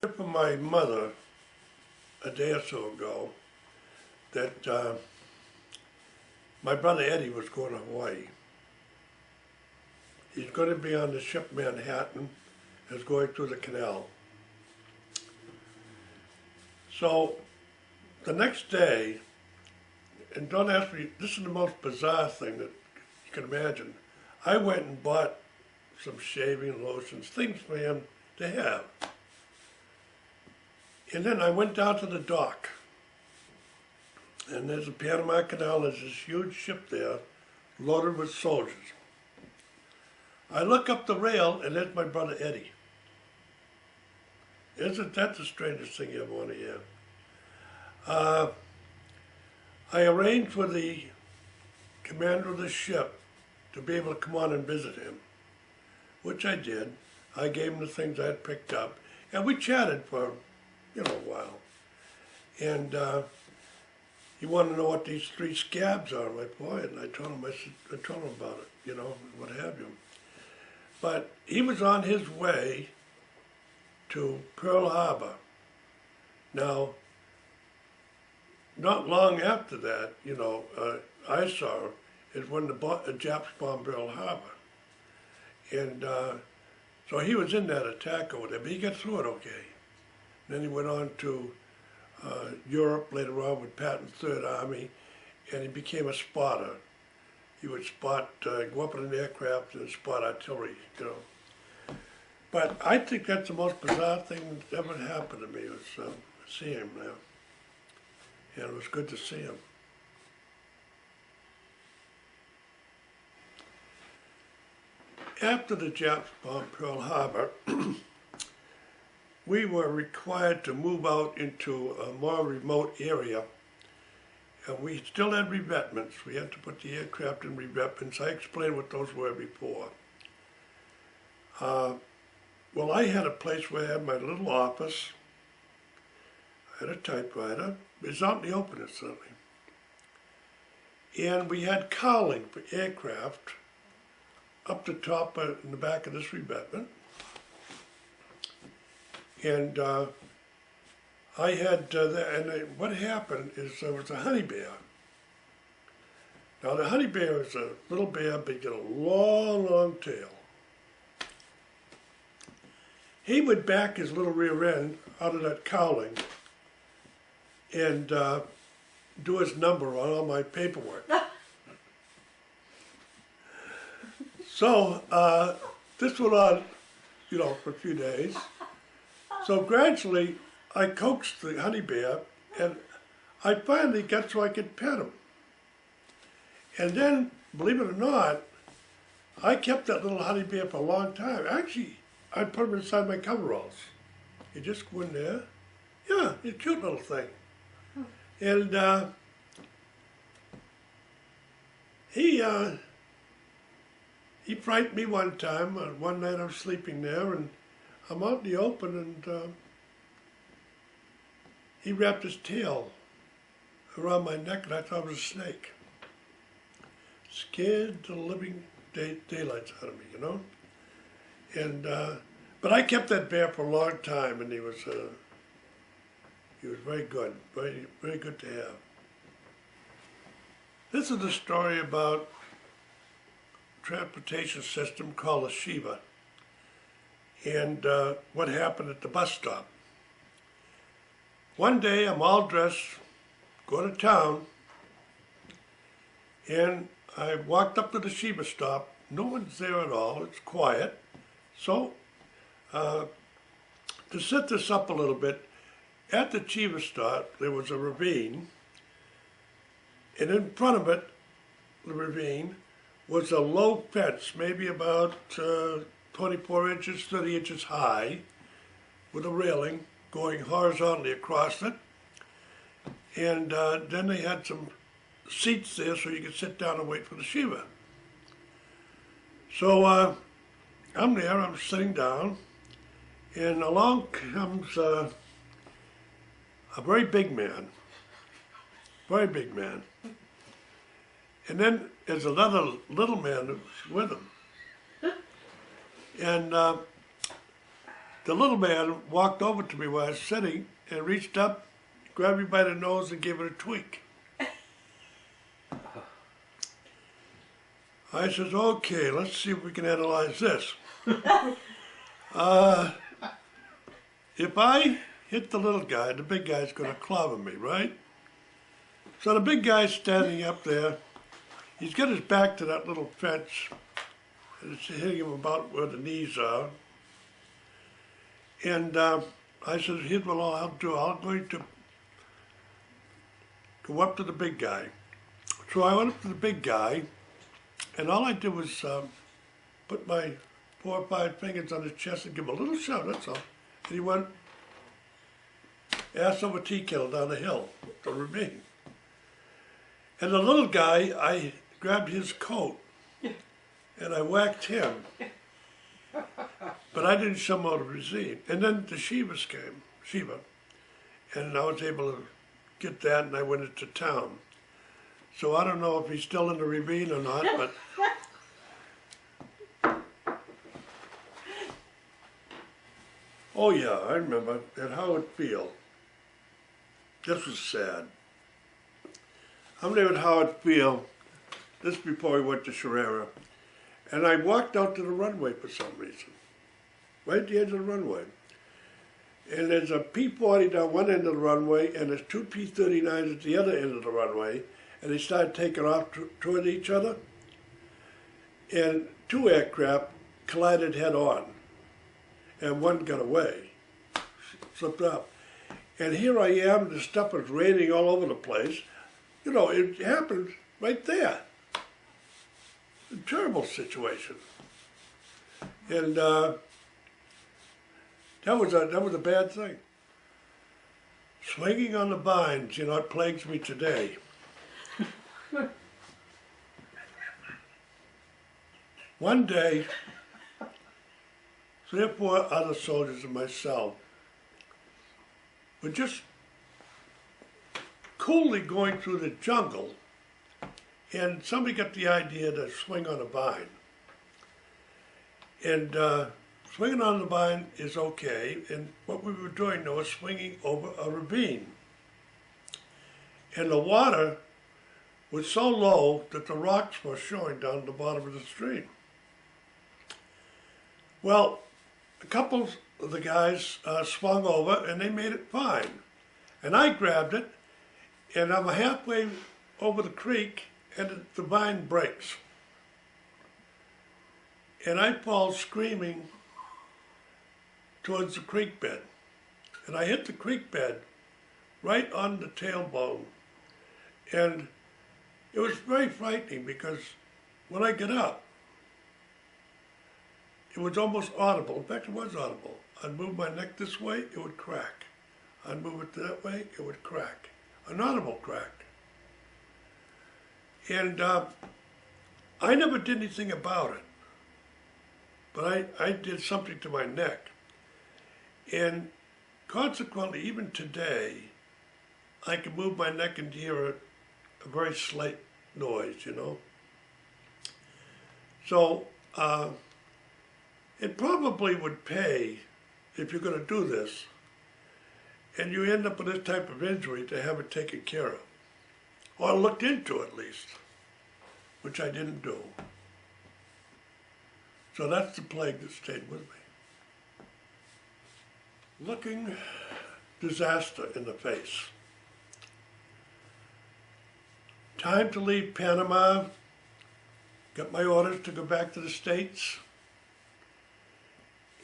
From my mother a day or so ago that my brother Eddie was going to Hawaii. He's going to be on the ship Manhattan that's going through the canal. So the next day, and don't ask me, this is the most bizarre thing that you can imagine. I went and bought some shaving lotions, things for him to have. And then I went down to the dock. And there's a Panama Canal, there's this huge ship there, loaded with soldiers. I look up the rail, and there's my brother Eddie. Isn't that the strangest thing you ever want to hear? I arranged with the commander of the ship to be able to come on and visit him, which I did. I gave him the things I had picked up, and we chatted for, a while. And he wanted to know what these 3 scabs are on my forehead, and I told him about it, what have you. But he was on his way to Pearl Harbor. Now, not long after that, I saw is when the Japs bombed Pearl Harbor. And so he was in that attack over there, but he got through it okay. And then he went on to Europe later on with Patton's Third Army, and he became a spotter. He would spot, go up in an aircraft and spot artillery, But I think that's the most bizarre thing that ever happened to me was see him now. And it was good to see him. After the Japs bombed Pearl Harbor, we were required to move out into a more remote area. And we still had revetments. We had to put the aircraft in revetments. I explained what those were before. Well, I had a place where I had my little office. I had a typewriter. It was out in the open, certainly. And we had cowling for aircraft up the top in the back of this revetment. And I had, what happened is there was a honey bear. Now the honey bear is a little bear, but he got a long, long tail. He would back his little rear end out of that cowling and do his number on all my paperwork. So this went on, for a few days. So gradually, I coaxed the honey bear, and I finally got so I could pet him. And then, believe it or not, I kept that little honey bear for a long time. Actually, I put him inside my coveralls. He just go in there. Yeah, he's a cute little thing. And he frightened me one time. One night I was sleeping there, and I'm out in the open, and he wrapped his tail around my neck, and I thought it was a snake. Scared the living daylights out of me, And but I kept that bear for a long time, and he was very good, very, very good to have. This is a story about a transportation system called a Shiva, and what happened at the bus stop. One day I'm all dressed, going to town, and I walked up to the Shiva stop. No one's there at all, it's quiet. So, to set this up a little bit, at the Shiva stop there was a ravine, and in front of it, the ravine, was a low fence, maybe about 24 inches, 30 inches high, with a railing going horizontally across it. And then they had some seats there so you could sit down and wait for the Shiva. So I'm there, I'm sitting down, and along comes a very big man. And then there's another little man who's with him. And the little man walked over to me while I was sitting and reached up, grabbed me by the nose and gave it a tweak. I says, okay, let's see if we can analyze this. If I hit the little guy, the big guy's gonna clobber me, right? So the big guy's standing up there. He's got his back to that little fence, and it's hitting him about where the knees are. And I said, here's what I'll do. I'm going to go up to the big guy. So I went up to the big guy, and all I did was put my 4 or 5 fingers on his chest and give him a little shove, that's all. And he went ass over tea kettle down the hill, the ravine. And the little guy, I grabbed his coat and I whacked him. But I didn't shove him out of his ravine. And then the Shivas came, and I was able to get that, and I went into town. So I don't know if he's still in the ravine or not, but oh yeah, I remember at Howard Field. This was sad. I'm there at Howard Field, this before we went to Sherrera, and I walked out to the runway for some reason, right at the edge of the runway. And there's a P-40 down one end of the runway, and there's 2 P-39s at the other end of the runway, and they started taking off toward each other, and 2 aircraft collided head on, and one got away, slipped up. And here I am, the stuff is raining all over the place. You know, it happened right there. A terrible situation. And that was a bad thing. Swinging on the vines, you know, it plagues me today. One day, 3 or 4 other soldiers and myself were just coolly going through the jungle, and somebody got the idea to swing on a vine. And swinging on the vine is okay, and what we were doing though was swinging over a ravine. And the water was so low that the rocks were showing down the bottom of the stream. Well, a couple of the guys swung over and they made it fine. And I grabbed it, and I'm halfway over the creek and the vine breaks. And I fall screaming towards the creek bed. And I hit the creek bed right on the tailbone. And it was very frightening because when I get up, it was almost audible. In fact, it was audible. I'd move my neck this way, it would crack. I'd move it that way, it would crack. An audible crack. And I never did anything about it. But I did something to my neck. And consequently, even today, I can move my neck and hear a very slight noise, you know. So it probably would pay, if you're going to do this, and you end up with this type of injury, to have it taken care of. Or looked into at least, which I didn't do. So that's the plague that stayed with me. Looking disaster in the face. Time to leave Panama. Got my orders to go back to the States.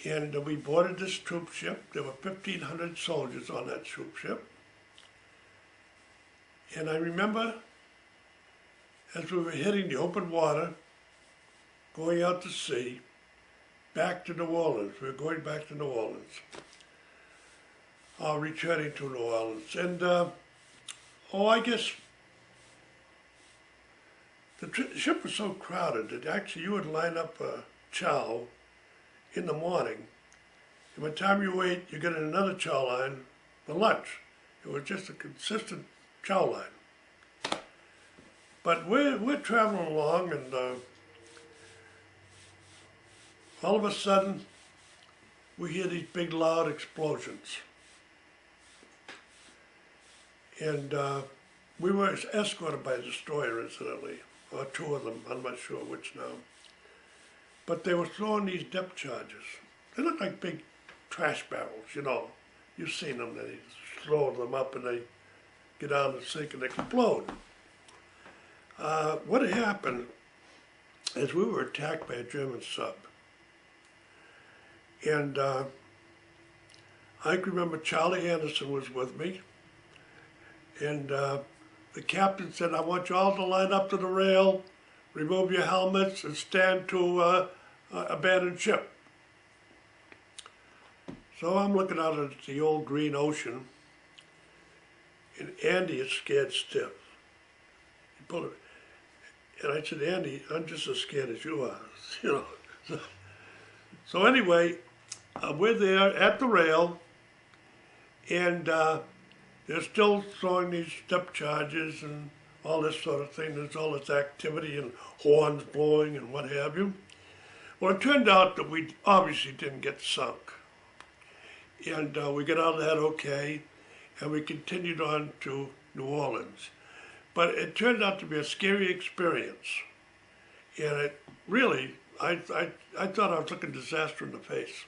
And we boarded this troop ship. There were 1,500 soldiers on that troop ship. And I remember as we were hitting the open water, going out to sea, back to New Orleans. We were going back to New Orleans. Returning to New Orleans. And, I guess the ship was so crowded that actually you would line up a chow in the morning. And by the time you ate, you get in another chow line for lunch. It was just a consistent chow line. But we're traveling along, and all of a sudden, we hear these big loud explosions. And we were escorted by a destroyer, incidentally, or two of them, I'm not sure which now. But they were throwing these depth charges. They look like big trash barrels, you know. You've seen them, they throw them up and they get down and sink and explode. What had happened is we were attacked by a German sub. And I can remember Charlie Anderson was with me. And the captain said, I want you all to line up to the rail, remove your helmets, and stand to abandon ship. So I'm looking out at the old green ocean, and Andy is scared stiff. He pulled it. And I said, Andy, I'm just as scared as you are, you know. So anyway, we're there at the rail, and they're still throwing these step charges and all this sort of thing. There's all this activity and horns blowing and what have you. Well, it turned out that we obviously didn't get sunk. And we got out of that okay, and we continued on to New Orleans. But it turned out to be a scary experience. And it really, I thought I was looking disaster in the face.